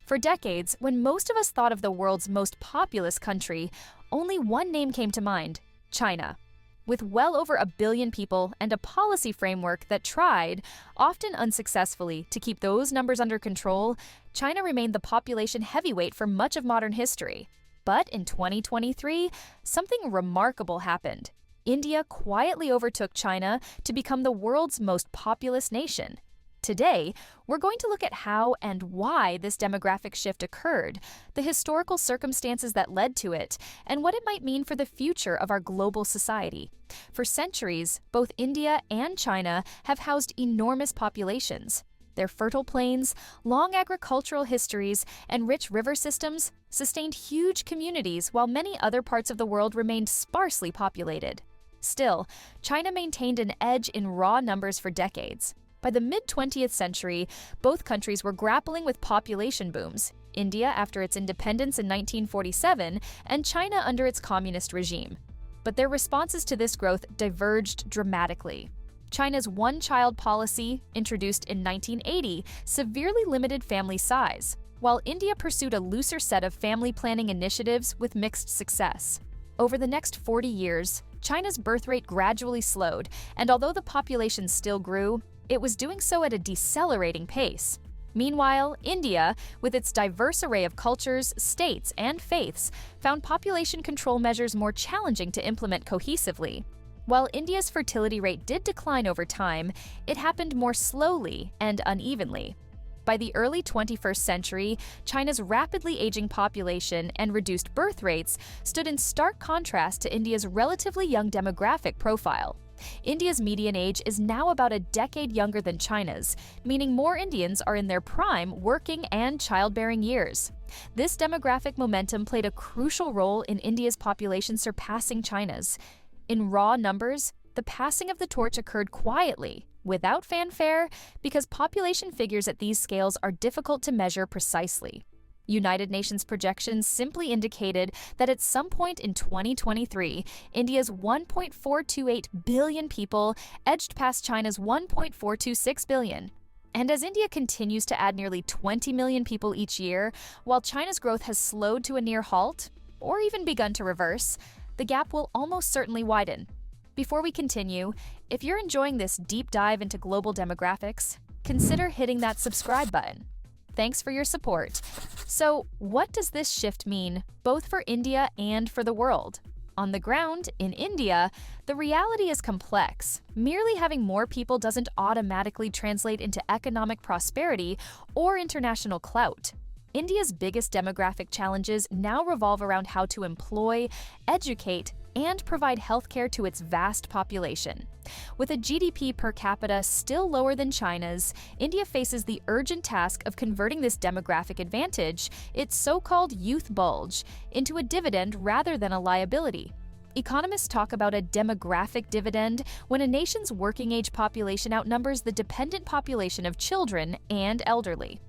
For decades, when most of us thought of the world's most populous country, only one name came to mind: China. With well over 1 billion people and a policy framework that tried, often unsuccessfully, to keep those numbers under control, China remained the population heavyweight for much of modern history. But in 2023, something remarkable happened. India quietly overtook China to become the world's most populous nation. Today, we're going to look at how and why this demographic shift occurred, the historical circumstances that led to it, and what it might mean for the future of our global society. For centuries, both India and China have housed enormous populations. Their fertile plains, long agricultural histories, and rich river systems sustained huge communities while many other parts of the world remained sparsely populated. Still, China maintained an edge in raw numbers for decades. By the mid-20th century, both countries were grappling with population booms, India after its independence in 1947 and China under its communist regime. But their responses to this growth diverged dramatically. China's one-child policy, introduced in 1980, severely limited family size, while India pursued a looser set of family planning initiatives with mixed success. Over the next 40 years, China's birth rate gradually slowed, and although the population still grew, it was doing so at a decelerating pace. Meanwhile, India, with its diverse array of cultures, states, and faiths, found population control measures more challenging to implement cohesively. While India's fertility rate did decline over time, it happened more slowly and unevenly. By the early 21st century, China's rapidly aging population and reduced birth rates stood in stark contrast to India's relatively young demographic profile. India's median age is now about a decade younger than China's, meaning more Indians are in their prime working and childbearing years. This demographic momentum played a crucial role in India's population surpassing China's. In raw numbers, the passing of the torch occurred quietly, without fanfare, because population figures at these scales are difficult to measure precisely. United Nations projections simply indicated that at some point in 2023, India's 1.428 billion people edged past China's 1.426 billion. And as India continues to add nearly 20 million people each year, while China's growth has slowed to a near halt, or even begun to reverse, the gap will almost certainly widen. Before we continue, if you're enjoying this deep dive into global demographics, consider hitting that subscribe button. Thanks for your support. So, what does this shift mean, both for India and for the world? On the ground, in India, the reality is complex. Merely having more people doesn't automatically translate into economic prosperity or international clout. India's biggest demographic challenges now revolve around how to employ, educate, and provide healthcare to its vast population. With a GDP per capita still lower than China's, India faces the urgent task of converting this demographic advantage, its so-called youth bulge, into a dividend rather than a liability. Economists talk about a demographic dividend when a nation's working-age population outnumbers the dependent population of children and elderly.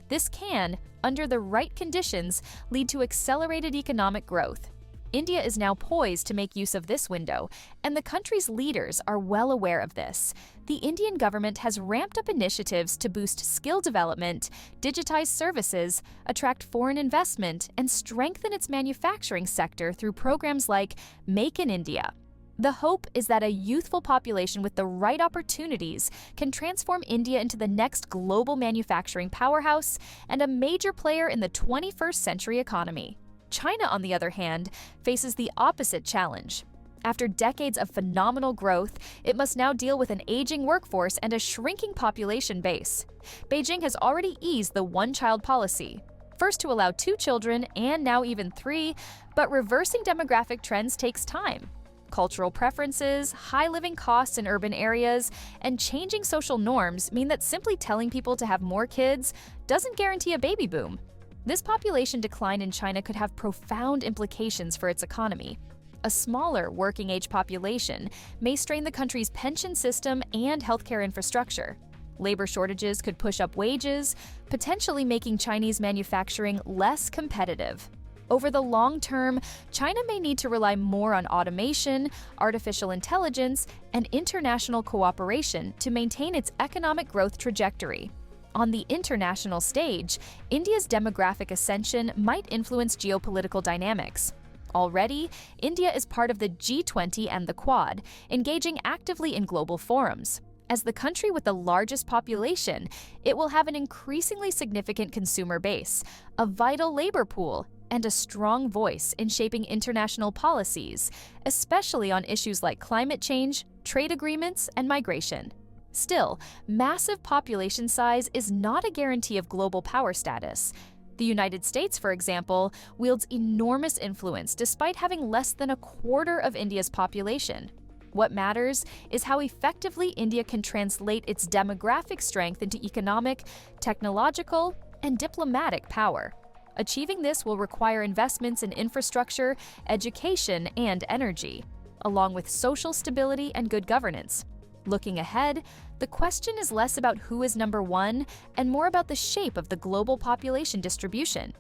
This can, under the right conditions, lead to accelerated economic growth. India is now poised to make use of this window, and the country's leaders are well aware of this. The Indian government has ramped up initiatives to boost skill development, digitize services, attract foreign investment, and strengthen its manufacturing sector through programs like Make in India. The hope is that a youthful population with the right opportunities can transform India into the next global manufacturing powerhouse and a major player in the 21st century economy. China, on the other hand, faces the opposite challenge. After decades of phenomenal growth, it must now deal with an aging workforce and a shrinking population base. Beijing has already eased the one-child policy, first to allow 2 children and now even 3, but reversing demographic trends takes time. Cultural preferences, high living costs in urban areas, and changing social norms mean that simply telling people to have more kids doesn't guarantee a baby boom. This population decline in China could have profound implications for its economy. A smaller working-age population may strain the country's pension system and healthcare infrastructure. Labor shortages could push up wages, potentially making Chinese manufacturing less competitive. Over the long term, China may need to rely more on automation, artificial intelligence, and international cooperation to maintain its economic growth trajectory. On the international stage, India's demographic ascension might influence geopolitical dynamics. Already, India is part of the G20 and the Quad, engaging actively in global forums. As the country with the largest population, it will have an increasingly significant consumer base, a vital labor pool, and a strong voice in shaping international policies, especially on issues like climate change, trade agreements, and migration. Still, massive population size is not a guarantee of global power status. The United States, for example, wields enormous influence despite having less than a quarter of India's population. What matters is how effectively India can translate its demographic strength into economic, technological, and diplomatic power. Achieving this will require investments in infrastructure, education, and energy, along with social stability and good governance. Looking ahead, the question is less about who is number one and more about the shape of the global population distribution.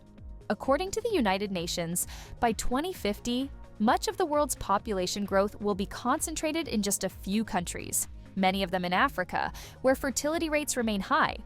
According to the United Nations, by 2050, much of the world's population growth will be concentrated in just a few countries, many of them in Africa, where fertility rates remain high.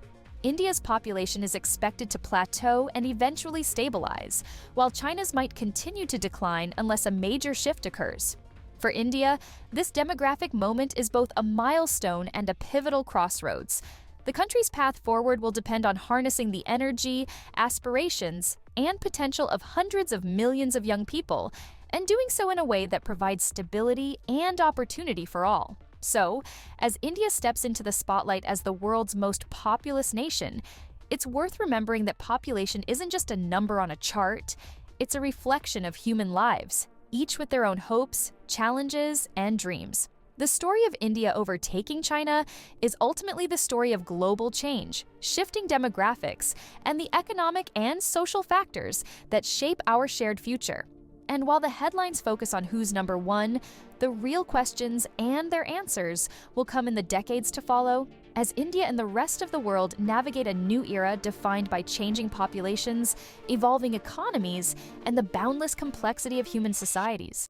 India's population is expected to plateau and eventually stabilize, while China's might continue to decline unless a major shift occurs. For India, this demographic moment is both a milestone and a pivotal crossroads. The country's path forward will depend on harnessing the energy, aspirations, and potential of hundreds of millions of young people, and doing so in a way that provides stability and opportunity for all. So, as India steps into the spotlight as the world's most populous nation, it's worth remembering that population isn't just a number on a chart, it's a reflection of human lives, each with their own hopes, challenges, and dreams. The story of India overtaking China is ultimately the story of global change, shifting demographics, and the economic and social factors that shape our shared future. And while the headlines focus on who's number one, the real questions and their answers will come in the decades to follow as India and the rest of the world navigate a new era defined by changing populations, evolving economies, and the boundless complexity of human societies.